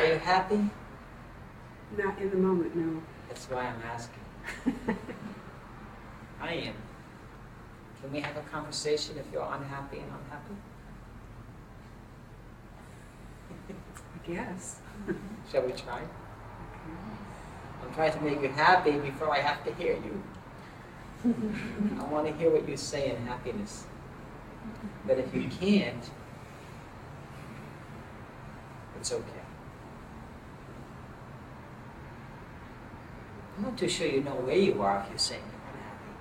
Are you happy? Not in the moment, no. That's why I'm asking. I am. Can we have a conversation if you're unhappy and unhappy? I guess. Shall we try? I'm trying to make you happy before I have to hear you. I want to hear what you say in happiness. But if you can't, it's okay. I'm not too sure you know where you are if you're saying you're unhappy.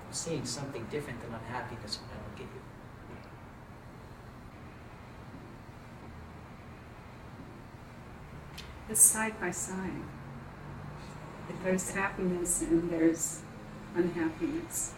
I'm seeing something different than unhappiness when I look at you. It's side by side. If there's happiness and there's unhappiness.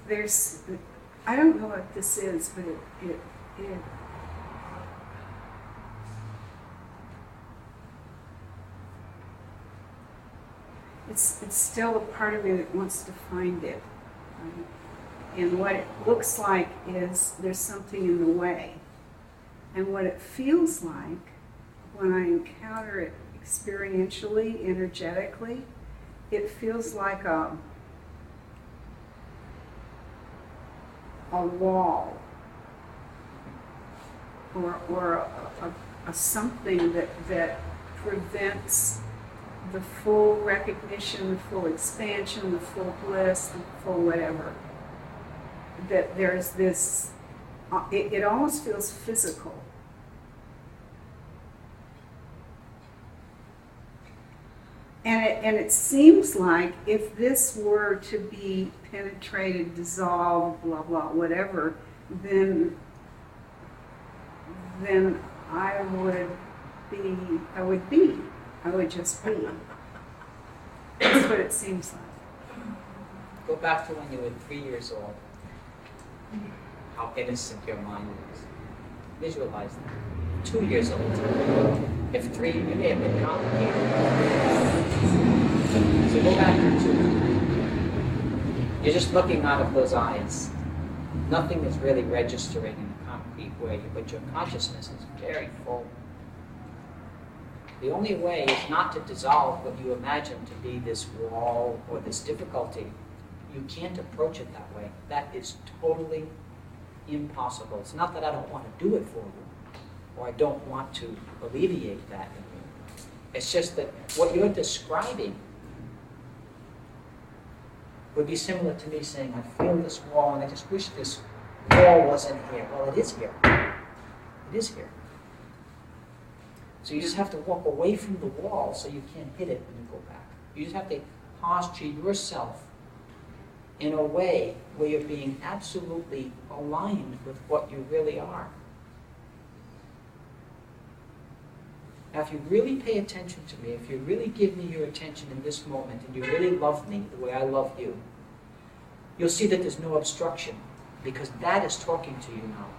There's, I don't know what this is, but it it's still a part of me that wants to find it. And what it looks like is there's something in the way. And what it feels like when I encounter it experientially, energetically, it feels like a wall or a something that prevents the full recognition, the full expansion, the full bliss, the full whatever. That there's this, it almost feels physical. And it seems like if this were to be penetrated, dissolved, blah, blah, whatever, then I would just be. That's what it seems like. Go back to when you were 3 years old. How innocent your mind was. Visualize that. 2 years old. If 3, you may have been complicated. So go back to 2. You're just looking out of those eyes. Nothing is really registering in a concrete way, but your consciousness is very full. The only way is not to dissolve what you imagine to be this wall or this difficulty. You can't approach it that way. That is totally impossible. It's not that I don't want to do it for you, or I don't want to alleviate that in you. It's just that what you're describing would be similar to me saying, I feel this wall and I just wish this wall wasn't here. Well, it is here. It is here. So you just have to walk away from the wall so you can't hit it when you go back. You just have to posture yourself in a way where you're being absolutely aligned with what you really are. Now, if you really pay attention to me, if you really give me your attention in this moment, and you really love me the way I love you, you'll see that there's no obstruction, because that is talking to you now.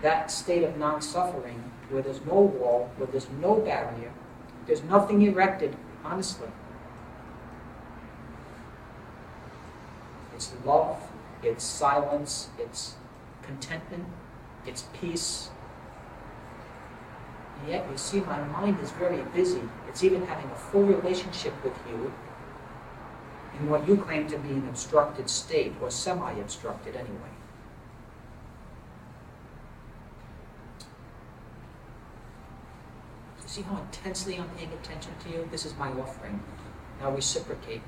That state of non-suffering, where there's no wall, where there's no barrier, there's nothing erected, honestly. It's love, it's silence, it's contentment, it's peace. And yet, you see, my mind is very busy. It's even having a full relationship with you in what you claim to be an obstructed state, or semi-obstructed anyway. See how intensely I'm paying attention to you? This is my offering. Now reciprocate.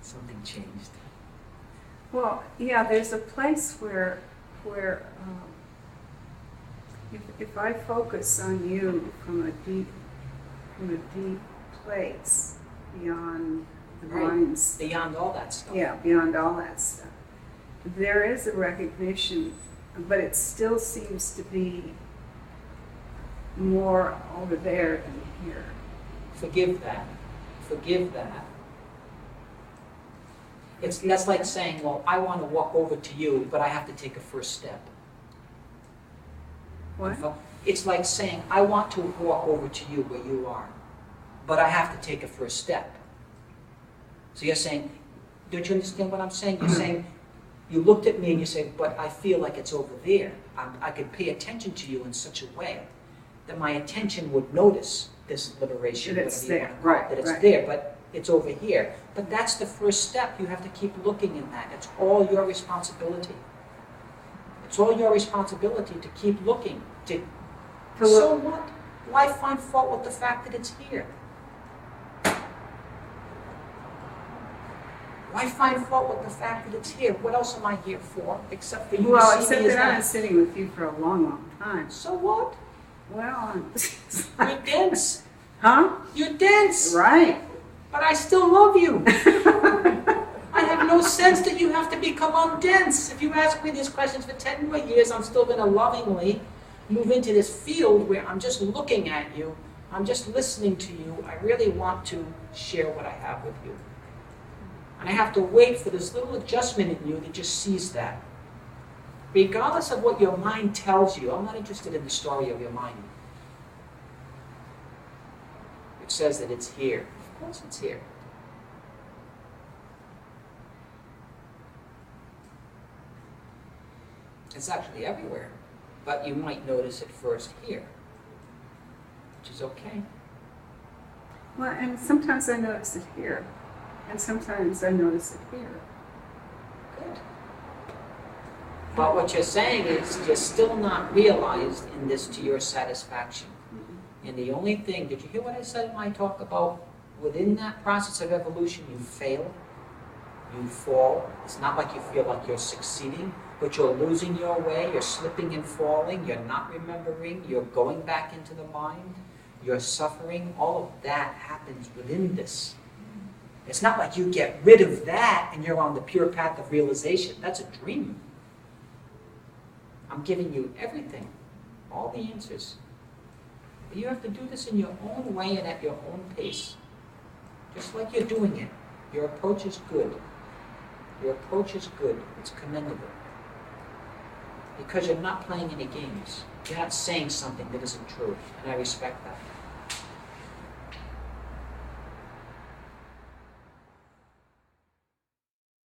Something changed. Well, yeah, there's a place where if I focus on you from a deep place beyond the mind's, beyond all that stuff. Yeah, beyond all that stuff. There is a recognition, but it still seems to be more over there than here. Forgive that. Forgive that. That's like saying, well, I want to walk over to you, but I have to take a first step. What? It's like saying, I want to walk over to you where you are, but I have to take a first step. So you're saying, don't you understand what I'm saying? You're saying, you looked at me and you say, but I feel like it's over there. I could pay attention to you in such a way that my attention would notice this liberation, that it's whatever you there, want to call it, right, that it's right. there, but it's over here. But that's the first step. You have to keep looking in that. It's all your responsibility. It's all your responsibility to keep looking. So what? Why find fault with the fact that it's here? Why find fault with the fact that it's here? What else am I here for, except for you Well, to see except me as that I've been that? sitting with you for a long, long time. So what? Well, You're dense. huh? You're dense. Right. But I still love you. I have no sense that you have to become undense. If you ask me these questions for 10 more years, I'm still going to lovingly move into this field where I'm just looking at you. I'm just listening to you. I really want to share what I have with you. And I have to wait for this little adjustment in you that just sees that. Regardless of what your mind tells you, I'm not interested in the story of your mind. It says that it's here. Of course it's here. It's actually everywhere. But you might notice it first here, which is okay. Well, and sometimes I notice it here, and sometimes I notice it here. Good. But what you're saying is you're still not realized in this to your satisfaction. And the only thing, did you hear what I said in my talk about within that process of evolution, you fail, you fall. It's not like you feel like you're succeeding, but you're losing your way, you're slipping and falling, you're not remembering, you're going back into the mind, you're suffering. All of that happens within this. It's not like you get rid of that and you're on the pure path of realization. That's a dream. I'm giving you everything, all the answers. But you have to do this in your own way and at your own pace. Just like you're doing it. Your approach is good. Your approach is good. It's commendable. Because you're not playing any games. You're not saying something that isn't true. And I respect that.